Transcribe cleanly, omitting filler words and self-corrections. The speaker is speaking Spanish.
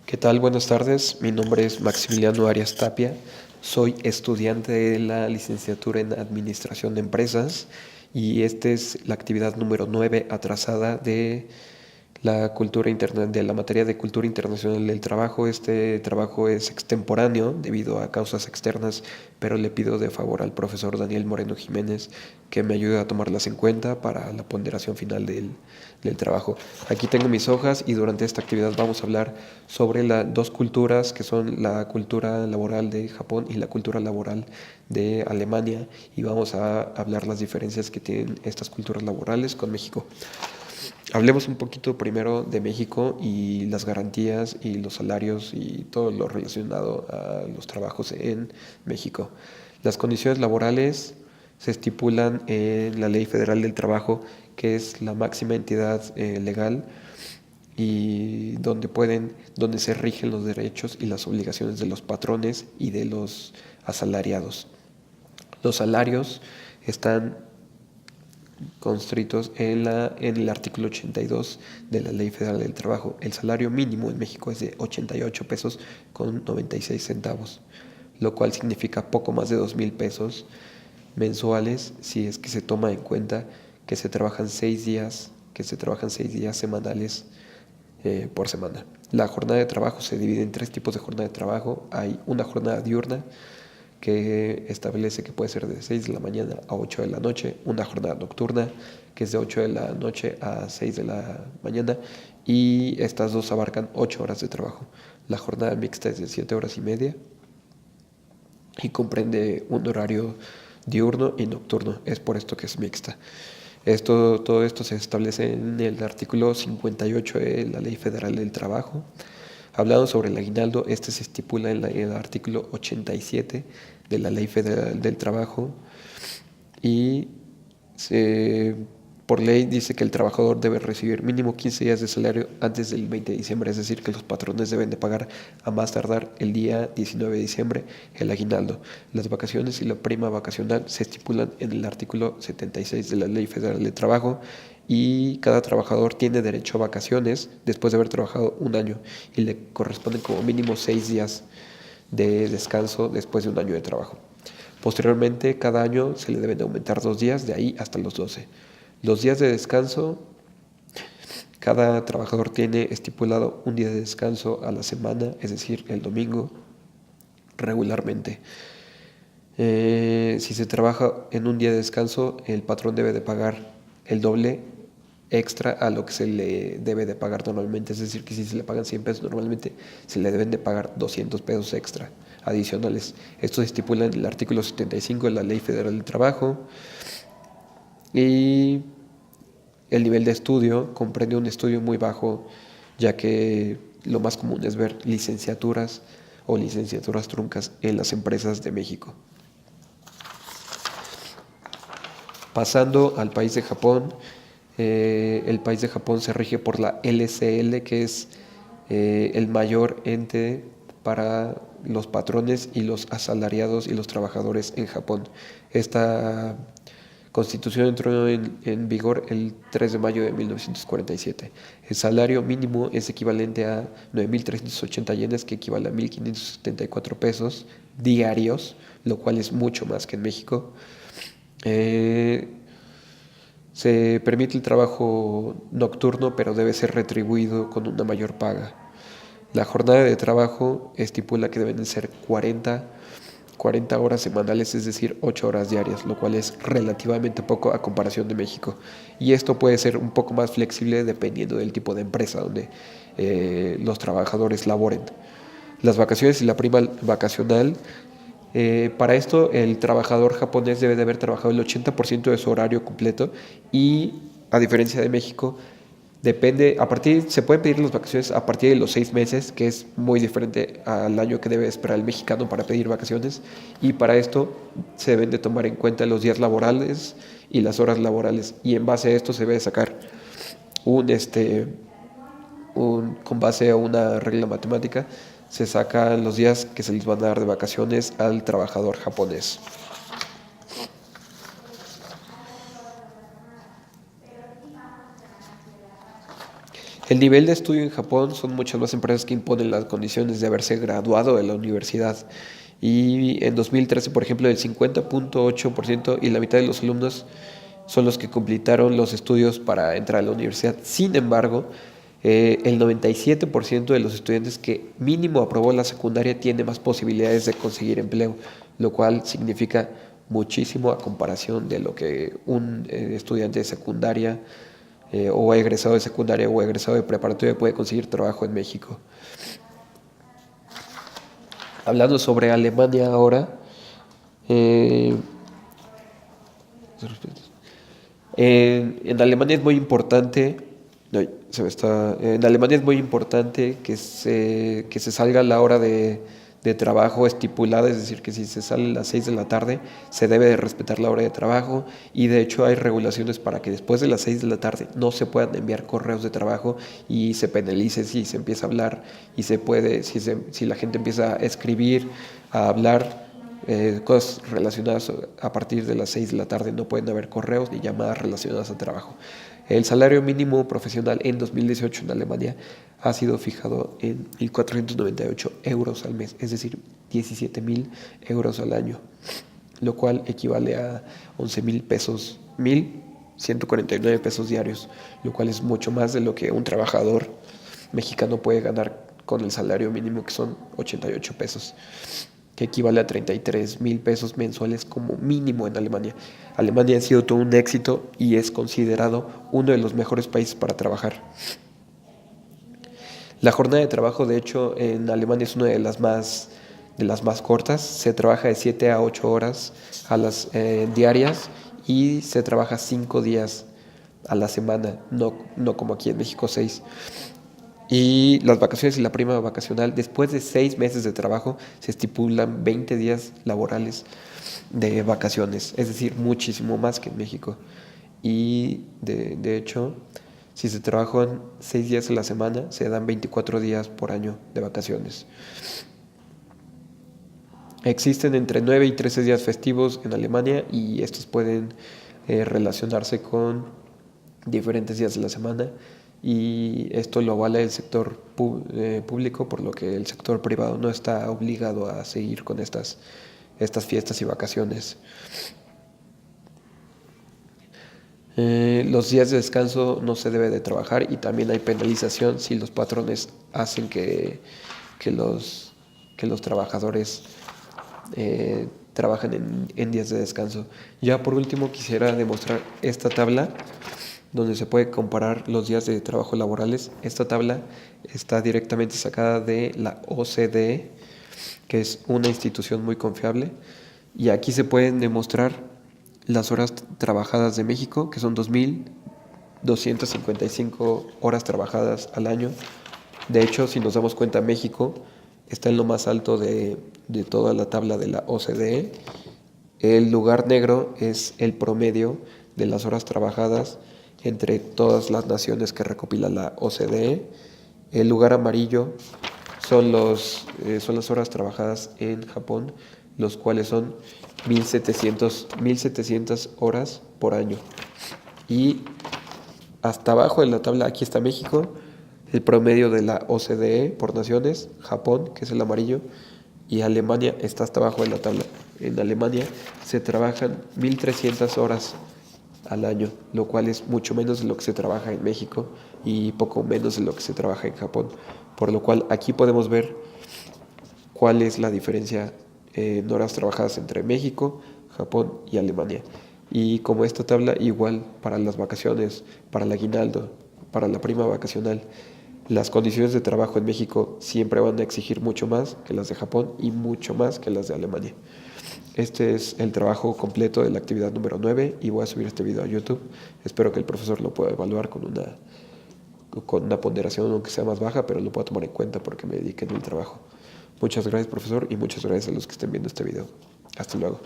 ¿Qué tal? Buenas tardes. Mi nombre es Maximiliano Arias Tapia. Soy estudiante de la licenciatura en Administración de Empresas y esta es la actividad número 9 atrasada de de la materia de cultura internacional del trabajo. Este trabajo es extemporáneo debido a causas externas, pero le pido de favor al profesor Daniel Moreno Jiménez que me ayude a tomarlas en cuenta para la ponderación final del trabajo. Aquí tengo mis hojas y durante esta actividad vamos a hablar sobre las dos culturas que son la cultura laboral de Japón y la cultura laboral de Alemania, y vamos a hablar las diferencias que tienen estas culturas laborales con México. Hablemos un poquito primero de México y las garantías y los salarios y todo lo relacionado a los trabajos en México. Las condiciones laborales se estipulan en la Ley Federal del Trabajo, que es la máxima entidad legal y donde se rigen los derechos y las obligaciones de los patrones y de los asalariados. Los salarios están conscritos en el artículo 82 de la Ley Federal del Trabajo. El salario mínimo en México es de 88 pesos con 96 centavos, lo cual significa poco más de 2,000 pesos mensuales si es que se toma en cuenta que se trabajan 6 días, semanales por semana. La jornada de trabajo se divide en 3 tipos de jornada de trabajo. Hay una jornada diurna, que establece que puede ser de 6 de la mañana a 8 de la noche, una jornada nocturna, que es de 8 de la noche a 6 de la mañana, y estas dos abarcan 8 horas de trabajo. La jornada mixta es de 7 horas y media y comprende un horario diurno y nocturno, es por esto que es mixta. Todo esto se establece en el artículo 58 de la Ley Federal del Trabajo. Hablando sobre el aguinaldo, este se estipula en el artículo 87 de la Ley Federal del Trabajo y por ley dice que el trabajador debe recibir mínimo 15 días de salario antes del 20 de diciembre, es decir, que los patrones deben de pagar a más tardar el día 19 de diciembre el aguinaldo. Las vacaciones y la prima vacacional se estipulan en el artículo 76 de la Ley Federal del Trabajo, y cada trabajador tiene derecho a vacaciones después de haber trabajado un año y le corresponden como mínimo 6 días de descanso después de un año de trabajo. Posteriormente, cada año se le deben de aumentar 2 días, de ahí hasta los 12. Los días de descanso, cada trabajador tiene estipulado un día de descanso a la semana, es decir, el domingo, regularmente. Si se trabaja en un día de descanso, el patrón debe de pagar el doble extra a lo que se le debe de pagar normalmente. Es decir, que si se le pagan 100 pesos normalmente, se le deben de pagar 200 pesos extra adicionales. Esto se estipula en el artículo 75 de la Ley Federal del Trabajo. Y el nivel de estudio comprende un estudio muy bajo, ya que lo más común es ver licenciaturas o licenciaturas truncas en las empresas de México. Pasando al país de Japón, el país de Japón se rige por la LCL, que es el mayor ente para los patrones y los asalariados y los trabajadores en Japón. Esta Constitución entró en vigor el 3 de mayo de 1947. El salario mínimo es equivalente a 9.380 yenes, que equivale a 1.574 pesos diarios, lo cual es mucho más que en México. Se permite el trabajo nocturno, pero debe ser retribuido con una mayor paga. La jornada de trabajo estipula que deben ser 40 horas semanales, es decir, 8 horas diarias, lo cual es relativamente poco a comparación de México. Y esto puede ser un poco más flexible dependiendo del tipo de empresa donde los trabajadores laboren. Las vacaciones y la prima vacacional. Para esto, el trabajador japonés debe de haber trabajado el 80% de su horario completo, y a diferencia de México, se pueden pedir las vacaciones a partir de los 6 meses, que es muy diferente al año que debe esperar el mexicano para pedir vacaciones, y para esto se deben de tomar en cuenta los días laborales y las horas laborales, y en base a esto se debe sacar con base a una regla matemática, se sacan los días que se les van a dar de vacaciones al trabajador japonés. El nivel de estudio en Japón son muchas más empresas que imponen las condiciones de haberse graduado de la universidad. Y en 2013, por ejemplo, el 50.8% y la mitad de los alumnos son los que completaron los estudios para entrar a la universidad. Sin embargo, el 97% de los estudiantes que mínimo aprobó la secundaria tiene más posibilidades de conseguir empleo, lo cual significa muchísimo a comparación de lo que un estudiante de secundaria o egresado de secundaria o egresado de preparatoria puede conseguir trabajo en México. Hablando sobre Alemania ahora, eh, en Alemania es muy importante, no, en Alemania es muy importante que se salga la hora de trabajo estipulada, es decir, que si se sale a las 6 de la tarde, se debe de respetar la hora de trabajo y de hecho hay regulaciones para que después de las 6 de la tarde no se puedan enviar correos de trabajo y se penalice si se empieza a hablar y se puede, si la gente empieza a escribir, a hablar cosas relacionadas a partir de las 6 de la tarde, no pueden haber correos ni llamadas relacionadas al trabajo. El salario mínimo profesional en 2018 en Alemania ha sido fijado en 1.498 euros al mes, es decir, 17.000 euros al año, lo cual equivale a 11.000 pesos, 1.149 pesos diarios, lo cual es mucho más de lo que un trabajador mexicano puede ganar con el salario mínimo, que son 88 pesos, que equivale a 33.000 pesos mensuales como mínimo en Alemania. Alemania ha sido todo un éxito y es considerado uno de los mejores países para trabajar. La jornada de trabajo, de hecho, en Alemania es una de las más cortas. Se trabaja de 7 a 8 horas a las diarias y se trabaja 5 días a la semana, no como aquí en México 6. Y las vacaciones y la prima vacacional, después de 6 meses de trabajo, se estipulan 20 días laborales de vacaciones, es decir, muchísimo más que en México. Y de hecho, si se trabajan 6 días a la semana, se dan 24 días por año de vacaciones. Existen entre 9 y 13 días festivos en Alemania y estos pueden relacionarse con diferentes días de la semana y esto lo avala el sector público, por lo que el sector privado no está obligado a seguir con estas fiestas y vacaciones. Los días de descanso no se debe de trabajar y también hay penalización si los patrones hacen que los trabajadores trabajan en días de descanso. Ya por último quisiera demostrar esta tabla donde se puede comparar los días de trabajo laborales. Esta tabla está directamente sacada de la OCDE, que es una institución muy confiable, y aquí se pueden demostrar las horas trabajadas de México, que son 2.255 horas trabajadas al año. De hecho, si nos damos cuenta, México está en lo más alto de toda la tabla de la OCDE. El lugar negro es el promedio de las horas trabajadas entre todas las naciones que recopila la OCDE. El lugar amarillo son las horas trabajadas en Japón, los cuales son 1.700 horas por año. Y hasta abajo de la tabla, aquí está México, el promedio de la OCDE por naciones, Japón, que es el amarillo, y Alemania está hasta abajo de la tabla. En Alemania se trabajan 1.300 horas al año, lo cual es mucho menos de lo que se trabaja en México y poco menos de lo que se trabaja en Japón. Por lo cual aquí podemos ver cuál es la diferencia en horas trabajadas entre México, Japón y Alemania. Y como esta tabla, igual para las vacaciones, para el aguinaldo, para la prima vacacional, las condiciones de trabajo en México siempre van a exigir mucho más que las de Japón y mucho más que las de Alemania. Este es el trabajo completo de la actividad número 9 y voy a subir este video a YouTube. Espero que el profesor lo pueda evaluar con una ponderación, aunque sea más baja, pero lo pueda tomar en cuenta porque me dediqué en el trabajo. Muchas gracias, profesor, y muchas gracias a los que estén viendo este video. Hasta luego.